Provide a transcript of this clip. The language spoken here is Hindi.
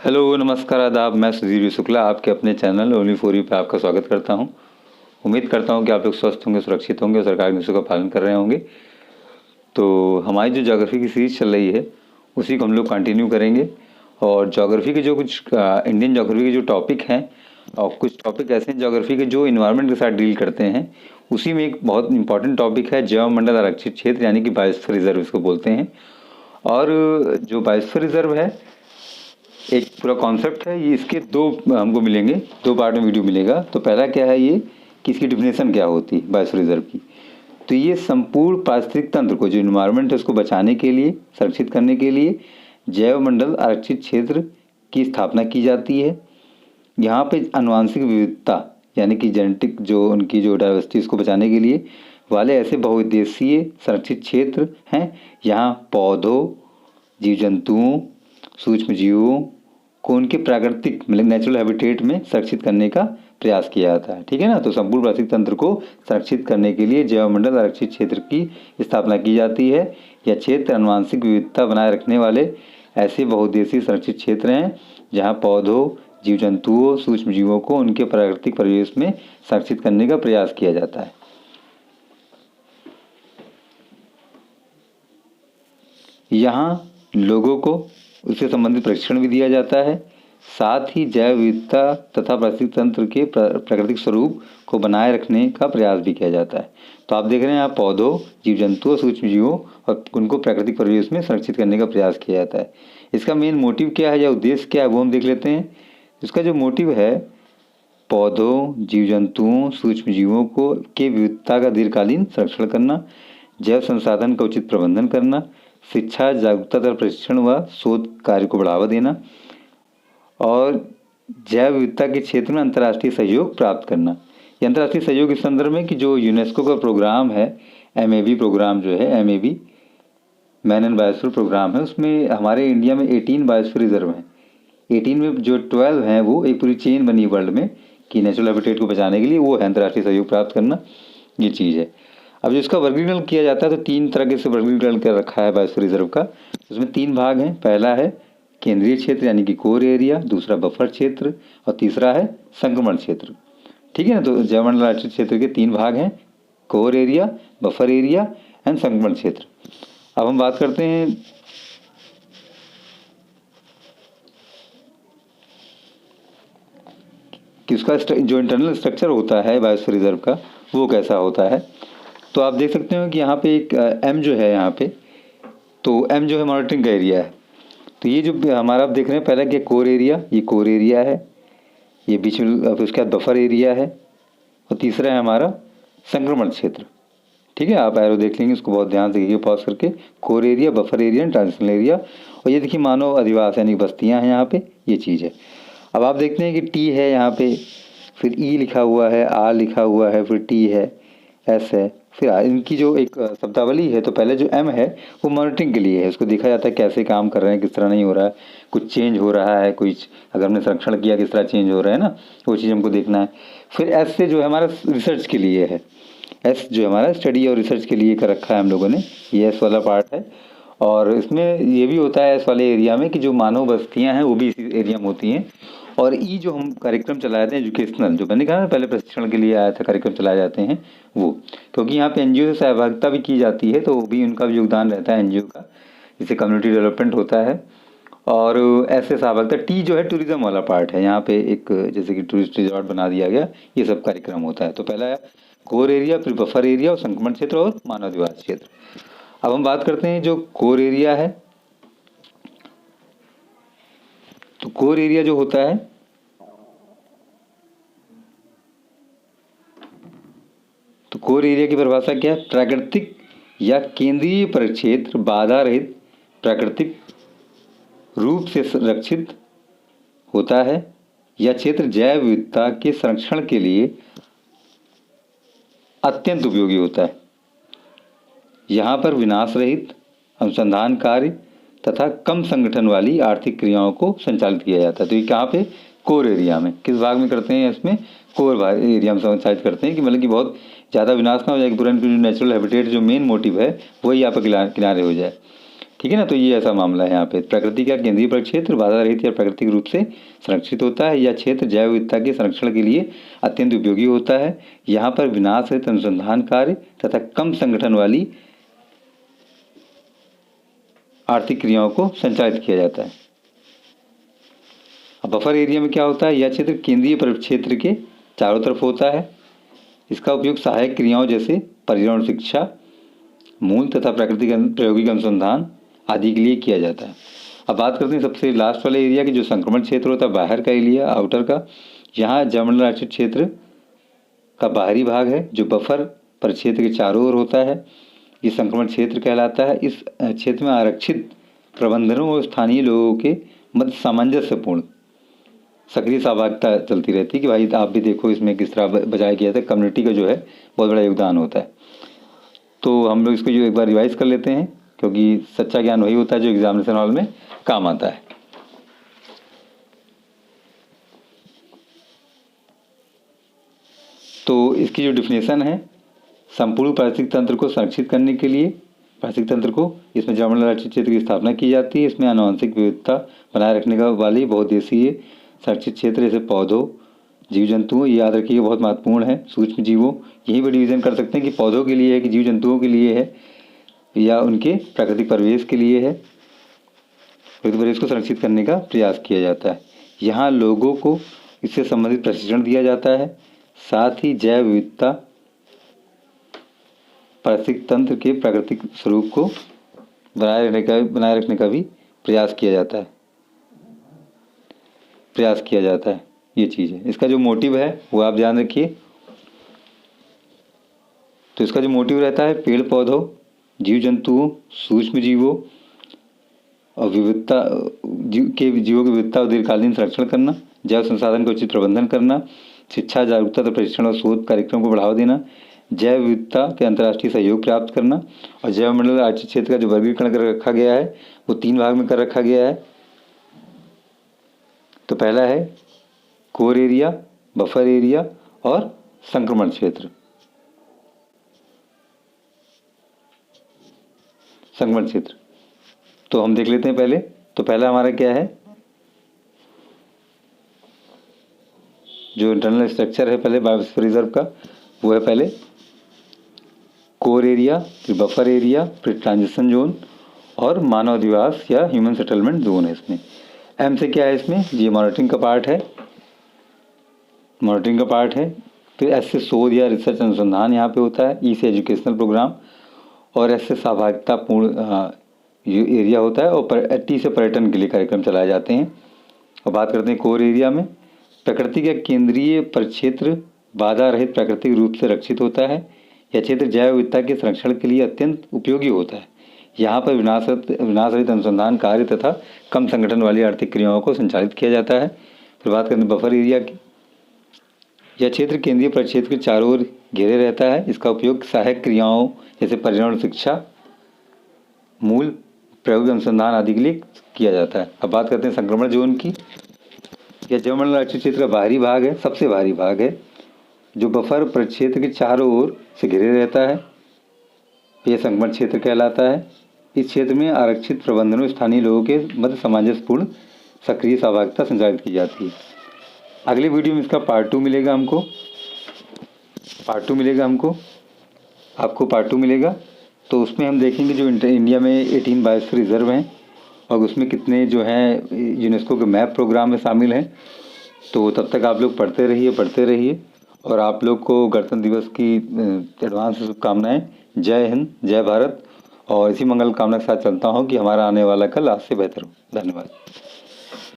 हेलो, नमस्कार, आदाब। मैं सुधीर शुक्ला आपके अपने चैनल ओनली फॉर यू पे आपका स्वागत करता हूं। उम्मीद करता हूं कि आप लोग स्वस्थ होंगे, सुरक्षित होंगे और सरकारी निर्देशों का पालन कर रहे होंगे। तो हमारी जो ज्योग्राफी की सीरीज चल रही है उसी को हम लोग कंटिन्यू करेंगे। और ज्योग्राफी के जो कुछ इंडियन ज्योग्राफी के जो टॉपिक हैं और कुछ टॉपिक ऐसे हैं ज्योग्राफी के जो इन्वायरमेंट के साथ डील करते हैं, उसी में एक बहुत इंपॉर्टेंट टॉपिक है जैव मंडल आरक्षित क्षेत्र, यानी कि बायोस्फीयर रिजर्व इसको बोलते हैं। और जो बायोस्फीयर रिजर्व है एक पूरा कॉन्सेप्ट है, ये इसके दो हमको मिलेंगे, दो पार्ट में वीडियो मिलेगा। तो पहला क्या है ये कि इसकी डिफिनेशन क्या होती है बायोस्फीयर रिजर्व की। तो ये संपूर्ण पारिस्थितिक तंत्र को, जो इन्वायरमेंट है उसको बचाने के लिए, संरक्षित करने के लिए जैव मंडल आरक्षित क्षेत्र की स्थापना की जाती है। यहाँ पे आनुवांशिक विविधता यानी कि जेनेटिक जो उनकी जो डाइवर्सिटी उसको बचाने के लिए वाले ऐसे बहुउद्देशीय संरक्षित क्षेत्र हैं। यहाँ पौधों, जीव जंतुओं, सूक्ष्म जीवों को उनके प्राकृतिक मतलब नेचुरल हैबिटेट में संरक्षित करने का प्रयास किया जाता है। ठीक है ना। तो संपूर्ण पारिस्थितिक तंत्र को संरक्षित करने के लिए जैव मंडल आरक्षित क्षेत्र की स्थापना की जाती है। यह क्षेत्र आनुवांशिक विविधता बनाए रखने वाले ऐसे बहुउद्देशीय संरक्षित क्षेत्र हैं जहाँ पौधों, जीव जंतुओं, सूक्ष्म जीवों को उनके प्राकृतिक परिवेश में संरक्षित करने का प्रयास किया जाता है। यहाँ लोगों को उससे संबंधित प्रशिक्षण भी दिया जाता है। साथ ही जैव विविधता तथा पारिस्थितिक तंत्र के प्राकृतिक स्वरूप को बनाए रखने का प्रयास भी किया जाता है। तो आप देख रहे हैं यहाँ पौधों, जीव जंतुओं, सूक्ष्म जीवों और उनको प्राकृतिक परिवेश में संरक्षित करने का प्रयास किया जाता है। इसका मेन मोटिव क्या है या उद्देश्य क्या है वो हम देख लेते हैं। इसका जो मोटिव है, पौधों, जीव जंतुओं, सूक्ष्म जीवों को के विविधता का दीर्घकालीन संरक्षण करना, जैव संसाधन का उचित प्रबंधन करना, शिक्षा, जागरूकता तथा प्रशिक्षण व शोध कार्य को बढ़ावा देना और जैव विविधता के क्षेत्र में अंतर्राष्ट्रीय सहयोग प्राप्त करना। ये अंतर्राष्ट्रीय सहयोग इस संदर्भ में कि जो यूनेस्को का प्रोग्राम है, MAB प्रोग्राम जो है, MAB man and biosphere program है, उसमें हमारे इंडिया में 18 बायोस्फीयर रिजर्व हैं। 18 में जो 12 हैं वो एक पूरी चेन बनी वर्ल्ड में कि नेचुरल हैबिटेट को बचाने के लिए, वो है अंतर्राष्ट्रीय सहयोग प्राप्त करना, ये चीज़ है। अब जो इसका वर्गीकरण किया जाता है तो 3 तरह से वर्गीकरण कर रखा है बायोस्फीयर रिजर्व का। उसमें 3 भाग हैं। पहला है केंद्रीय क्षेत्र यानी कि कोर एरिया, दूसरा बफर क्षेत्र और तीसरा है संक्रमण क्षेत्र। ठीक है ना। तो जैव मंडल आरक्षित क्षेत्र के 3 भाग हैं, core area, buffer area and संक्रमण क्षेत्र। अब हम बात करते हैं कि उसका जो इंटरनल स्ट्रक्चर होता है बायोस्फीयर रिजर्व का वो कैसा होता है। तो आप देख सकते हो कि यहाँ पे एक M जो है यहाँ पे, तो M जो है मॉनिटरिंग का एरिया है। तो ये जो हमारा आप देख रहे हैं पहला क्या कोर एरिया, ये कोर एरिया है, ये बीच में उसके बाद बफर एरिया है और तीसरा है हमारा संक्रमण क्षेत्र। ठीक है, आप एरो देख लेंगे, इसको बहुत ध्यान से देखिए पॉज करके। Core area, buffer area, transitional area और ये देखिए मानव अधिवास यानी बस्तियाँ हैं यहाँ पे, ये चीज़ है। अब आप देखते हैं कि T है यहाँ पे, फिर E लिखा हुआ है, R लिखा हुआ है, फिर T है, S है, फिर इनकी जो एक शब्दावली है। तो पहले जो M है वो मॉनिटरिंग के लिए है, उसको देखा जाता है कैसे काम कर रहे हैं, किस तरह नहीं हो रहा है, कुछ चेंज हो रहा है, कुछ अगर हमने संरक्षण किया किस तरह चेंज हो रहा है ना, वो चीज़ हमको देखना है। फिर S से जो है हमारा रिसर्च के लिए है, S जो हमारा स्टडी और रिसर्च के लिए कर रखा है हम लोगों ने, ये S वाला पार्ट है। और इसमें ये भी होता है S वाले एरिया में कि जो मानव बस्तियाँ हैं वो भी इसी एरिया में होती हैं। और ई जो हम कार्यक्रम चलाए थे एजुकेशनल, जो मैंने कहा ना पहले प्रशिक्षण के लिए आया था, कार्यक्रम चलाए जाते हैं वो, क्योंकि यहाँ पे NGO से सहभागिता भी की जाती है, तो वो भी उनका भी योगदान रहता है NGO का, जिससे कम्युनिटी डेवलपमेंट होता है। और ऐसे सहभागिता T जो है टूरिज्म वाला पार्ट है, यहाँ पे एक जैसे कि टूरिस्ट रिजॉर्ट बना दिया गया, ये सब कार्यक्रम होता है। तो पहला कोर एरिया, फिर बफर एरिया और संक्रमण क्षेत्र और मानव अधिवास क्षेत्र। अब हम बात करते हैं जो कोर एरिया है। तो कोर एरिया जो होता है, तो कोर एरिया की परिभाषा क्या है? प्राकृतिक या केंद्रीय परिक्षेत्र बाधा रहित प्राकृतिक रूप से संरक्षित होता है। यह क्षेत्र जैव विविधता के संरक्षण के लिए अत्यंत उपयोगी होता है। यहाँ पर विनाश रहित अनुसंधान कार्य तथा कम संगठन वाली आर्थिक क्रियाओं को संचालित किया जाता है। तो ये कहाँ पे? कोर एरिया में। किस भाग में करते हैं? इसमें कोर एरिया में संचालित करते हैं कि मतलब कि बहुत ज़्यादा विनाश ना हो जाए, तुरंत जो नेचुरल हैबिटेट जो मेन मोटिव है वही यहाँ पर किनारे हो जाए। ठीक है ना। तो ये ऐसा मामला है यहाँ पे। प्रकृति का केंद्रीय प्रक्षेत्र बाधा रहित या प्राकृतिक रूप से संरक्षित होता है। यह क्षेत्र जैव विविधता के संरक्षण के लिए अत्यंत उपयोगी होता है। यहाँ पर विनाश रहित अनुसंधान कार्य तथा कम संगठन वाली आर्थिक क्रियाओं को संचालित किया जाता है। अब बफर एरिया में क्या होता है? यह क्षेत्र केंद्रीय परिक्षेत्र के चारों तरफ होता है। इसका उपयोग सहायक क्रियाओं जैसे पर्यावरण शिक्षा, मूल तथा प्राकृतिक प्रायोगिक अनुसंधान आदि के लिए किया जाता है। अब बात करते हैं सबसे लास्ट वाले एरिया की, जो संक्रमण क्षेत्र होता है, बाहर का एरिया, आउटर का। यहाँ जैवमंडल आरक्षित क्षेत्र का बाहरी भाग है जो बफर परिक्षेत्र के चारों ओर होता है। ये संक्रमण क्षेत्र कहलाता है। इस क्षेत्र में आरक्षित प्रबंधनों और स्थानीय लोगों के मध्य सामंजस्यपूर्ण सक्रिय सहभागिता चलती रहती है कि भाई आप भी देखो इसमें किस तरह बचाया गया था। कम्युनिटी का जो है बहुत बड़ा योगदान होता है। तो हम लोग इसको जो एक बार रिवाइज कर लेते हैं, क्योंकि सच्चा ज्ञान वही होता है जो एग्जामिनेशन हॉल में काम आता है। तो इसकी जो डिफिनेशन है, संपूर्ण पारिस्थितिक तंत्र को संरक्षित करने के लिए पारिस्थितिक तंत्र को इसमें जैवमंडल आरक्षित क्षेत्र की स्थापना की जाती है। इसमें आनुवंशिक विविधता बनाए रखने का वाली बहुउद्देशीय संरक्षित क्षेत्र जैसे पौधों, जीव जंतुओं, ये याद रखिए बहुत महत्वपूर्ण है। सूक्ष्म जीवों, यही भी डिवीजन कर सकते हैं कि पौधों के लिए है कि जीव जंतुओं के लिए है या उनके प्राकृतिक परिवेश के लिए है। प्राकृतिक परिवेश को संरक्षित करने का प्रयास किया जाता है। यहाँ लोगों को इससे संबंधित प्रशिक्षण दिया जाता है। साथ ही जैव विविधता पारिस्थितिक तंत्र के प्राकृतिक स्वरूप को बनाए रखने का भी प्रयास किया जाता है। ये चीज़ है। इसका जो मोटिव है वो आप ध्यान रखिए। तो इसका जो मोटिव रहता है, पेड़ पौधों, जीव जंतुओं, सूक्ष्म जीवों और जीवों की विविधता और दीर्घकालीन संरक्षण करना, जैव संसाधन का उचित प्रबंधन करना, शिक्षा, जागरूकता तथा प्रशिक्षण और शोध कार्यक्रम को बढ़ावा देना, जैव विविधता के अंतर्राष्ट्रीय सहयोग प्राप्त करना। और जैवमंडल आरक्षित क्षेत्र का जो वर्गीकरण कर रखा गया है वो 3 भाग में कर रखा गया है। तो पहला है कोर एरिया, बफर एरिया और संक्रमण क्षेत्र। संक्रमण क्षेत्र तो हम देख लेते हैं पहले। तो पहला हमारा क्या है, जो इंटरनल स्ट्रक्चर है पहले बायोस्फीयर रिजर्व का, वो है पहले कोर एरिया, फिर बफर एरिया, फिर ट्रांजिशन जोन और मानव अधिवास या ह्यूमन सेटलमेंट जोन है इसमें। एम से क्या है इसमें, ये मॉनिटरिंग का पार्ट है। फिर एस से शोध या रिसर्च अनुसंधान यहाँ पे होता है। ई से एजुकेशनल प्रोग्राम और एस से सहभागितापूर्ण एरिया होता है। और टी से पर्यटन के लिए कार्यक्रम चलाए जाते हैं। और बात करते हैं कोर एरिया में, प्रकृति का केंद्रीय परिक्षेत्र बाधा रहित प्राकृतिक रूप से रक्षित होता है। यह क्षेत्र जैव विविधता के संरक्षण के लिए अत्यंत उपयोगी होता है। यहाँ पर विनाश रहित अनुसंधान कार्य तथा कम संगठन वाली आर्थिक क्रियाओं को संचालित किया जाता है। फिर बात करते हैं बफर एरिया की। यह क्षेत्र केंद्रीय परिक्षेत्र के चारों ओर घेरे रहता है। इसका उपयोग सहायक क्रियाओं जैसे पर्यावरण शिक्षा, मूल प्रायोगिक अनुसंधान आदि के लिए किया जाता है। अब बात करते हैं संक्रमण जोन की। यह जैवमंडल आरक्षित क्षेत्र का बाहरी भाग है, सबसे बाहरी भाग है, जो बफर परिक्षेत्र के चारों ओर से घिरे रहता है। यह संक्रमण क्षेत्र कहलाता है। इस क्षेत्र में आरक्षित प्रबंधनों स्थानीय लोगों के मध्य सामंजस्यपूर्ण सक्रिय सहभागिता संचालित की जाती है। अगले वीडियो में इसका पार्ट 2 मिलेगा हमको। आपको पार्ट 2 मिलेगा। तो उसमें हम देखेंगे जो इंडिया में 18 बायोस्फीयर रिजर्व हैं और उसमें कितने जो हैं यूनेस्को के मैप प्रोग्राम में शामिल हैं। तो तब तक आप लोग पढ़ते रहिए और आप लोग को गणतंत्र दिवस की एडवांस शुभकामनाएं। जय हिंद, जय भारत। और इसी मंगल कामना के साथ चलता हूँ कि हमारा आने वाला कल आज से बेहतर हो। धन्यवाद।